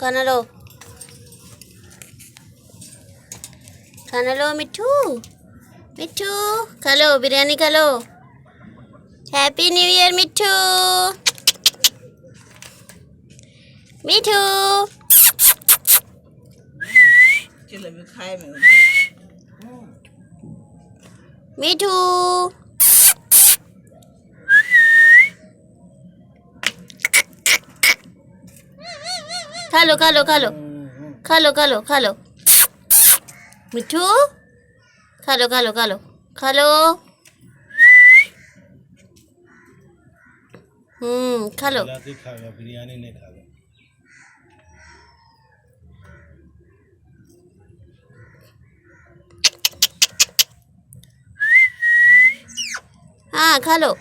खाना लो, खाना लो मिट्ठू, मिट्ठू खा लो, बिरयानी खा लो। हैप्पी न्यू ईयर मिट्ठू, मिट्ठू। चलो मैं खाए मैं मिट्ठू, खा लो, खा लो, खा लो, खा लो, खा लो, खा लो। मिट्ठू खा लो, खा लो, खा लो, खा लो। खा लो। खाएगा, बिरयानी नहीं खाएगा। हाँ खा लो।